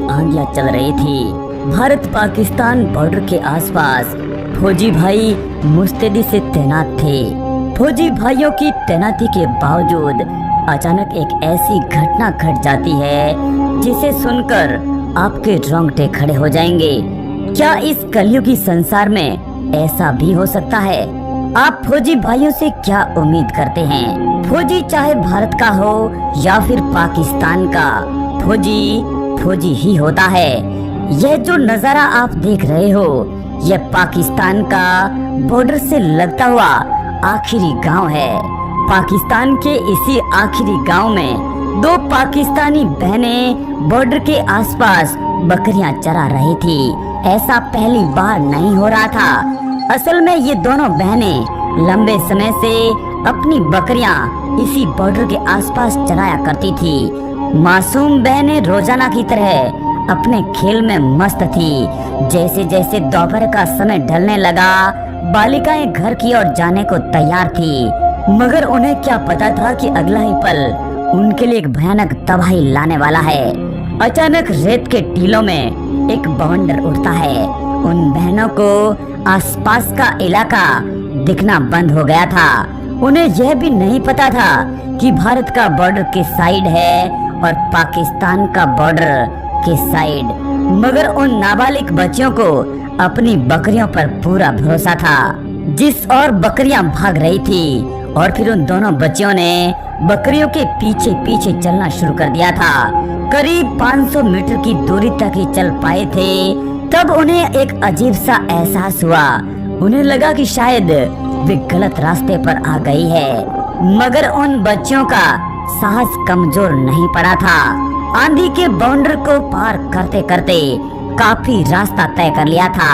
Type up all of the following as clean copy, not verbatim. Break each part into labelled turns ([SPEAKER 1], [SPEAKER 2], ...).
[SPEAKER 1] आंधियां चल रही थी। भारत पाकिस्तान बॉर्डर के आसपास फौजी भाई मुस्तैदी से तैनात थे। फौजी भाइयों की तैनाती के बावजूद अचानक एक ऐसी घटना घट जाती है जिसे सुनकर आपके रोंगटे खड़े हो जाएंगे। क्या इस कलयुगी संसार में ऐसा भी हो सकता है? आप फौजी भाइयों से क्या उम्मीद करते हैं? फौजी चाहे भारत का हो या फिर पाकिस्तान का, फौजी फौजी ही होता है। यह जो नजारा आप देख रहे हो, यह पाकिस्तान का बॉर्डर से लगता हुआ आखिरी गांव है। पाकिस्तान के इसी आखिरी गांव में दो पाकिस्तानी बहनें बॉर्डर के आसपास बकरियां चरा रही थी। ऐसा पहली बार नहीं हो रहा था। असल में ये दोनों बहनें लंबे समय से अपनी बकरियां इसी बॉर्डर के आसपास चराया करती थी। मासूम बहनें रोजाना की तरह अपने खेल में मस्त थी। जैसे जैसे दोपहर का समय ढलने लगा, बालिकाएं घर की ओर जाने को तैयार थी, मगर उन्हें क्या पता था कि अगला ही पल उनके लिए एक भयानक तबाही लाने वाला है। अचानक रेत के टीलों में एक बवंडर उठता है। उन बहनों को आसपास का इलाका दिखना बंद हो गया था। उन्हें यह भी नहीं पता था कि भारत का बॉर्डर किस साइड है और पाकिस्तान का बॉर्डर किस साइड। मगर उन नाबालिग बच्चियों को अपनी बकरियों पर पूरा भरोसा था। जिस और बकरियां भाग रही थी और फिर उन दोनों बच्चियों ने बकरियों के पीछे पीछे चलना शुरू कर दिया था। करीब 500 मीटर की दूरी तक ही चल पाए थे, तब उन्हें एक अजीब सा एहसास हुआ। उन्हें लगा कि शायद वे गलत रास्ते पर आ गई है। मगर उन बच्चियों का साहस कमजोर नहीं पड़ा था। आंधी के बाउंड्री को पार करते करते काफी रास्ता तय कर लिया था।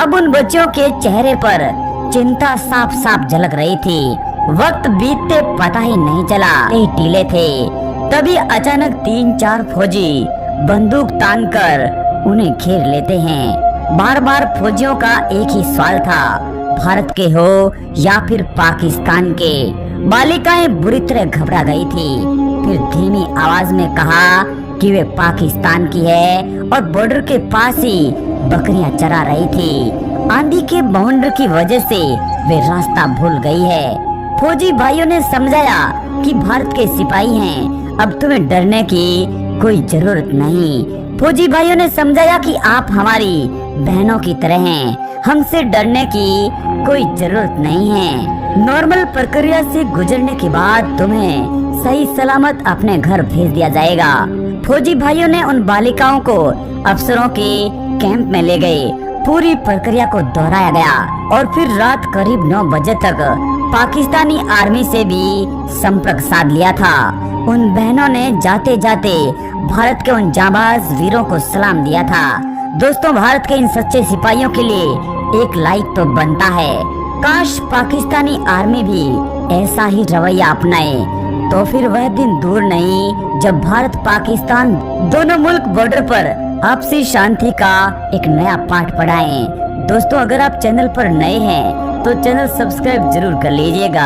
[SPEAKER 1] अब उन बच्चियों के चेहरे पर चिंता साफ साफ झलक रही थी। वक्त बीतते पता ही नहीं चला। टीले थे। तभी अचानक 3-4 फौजी बंदूक तानकर उन्हें घेर लेते हैं। बार बार फौजियों का एक ही सवाल था, भारत के हो या फिर पाकिस्तान के। बालिकाएं बुरी तरह घबरा गई थी। फिर धीमी आवाज में कहा कि वे पाकिस्तान की है और बॉर्डर के पास ही बकरियां चरा रही थी। आंधी के बाउंड्री की वजह से वे रास्ता भूल गई है। फौजी भाइयों ने समझाया कि भारत के सिपाही हैं, अब तुम्हें डरने की कोई जरूरत नहीं। फौजी भाइयों ने समझाया कि आप हमारी बहनों की तरह हैं, हमसे डरने की कोई जरूरत नहीं है। नॉर्मल प्रक्रिया से गुजरने के बाद तुम्हें सही सलामत अपने घर भेज दिया जाएगा। फौजी भाइयों ने उन बालिकाओं को अफसरों के कैंप में ले गए। पूरी प्रक्रिया को दोहराया गया और फिर रात करीब 9 बजे तक पाकिस्तानी आर्मी से भी संपर्क साध लिया था। उन बहनों ने जाते जाते भारत के उन जाबाज वीरों को सलाम दिया था। दोस्तों, भारत के इन सच्चे सिपाहियों के लिए एक लाइक तो बनता है। काश पाकिस्तानी आर्मी भी ऐसा ही रवैया अपनाए, तो फिर वह दिन दूर नहीं जब भारत पाकिस्तान दोनों मुल्क बॉर्डर पर आपसी शांति का एक नया पाठ पढ़ाएं। दोस्तों, अगर आप चैनल पर नए हैं तो चैनल सब्सक्राइब जरूर कर लीजिएगा।